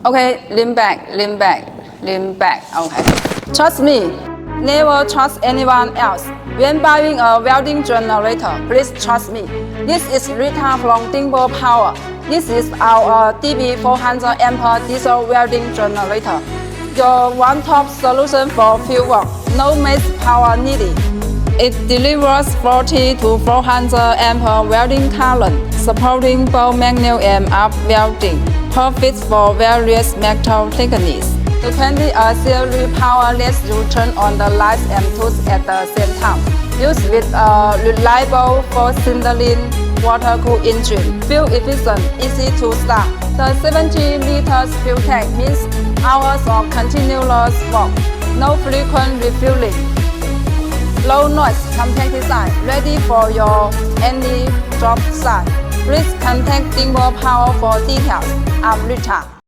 Okay, lean back. Okay. Trust me. Never trust anyone else. When buying a welding generator, please trust me. This is Rita from Timber Power. This is our DB400 amp diesel welding generator. Your one-top solution for field work. No max power needed. It delivers 40 to 400 amp welding current, supporting both manual and arc welding, perfect for various metal thickness. The 20 auxiliary power lets you turn on the lights and tools at the same time. Used with a reliable 4-cylinder water-cooled engine. Fuel efficient, easy to start. The 70 liters fuel tank means hours of continuous work, no frequent refueling. Low noise, compact design, ready for your any job site. Please contact Timber Power for details. I'm Rita.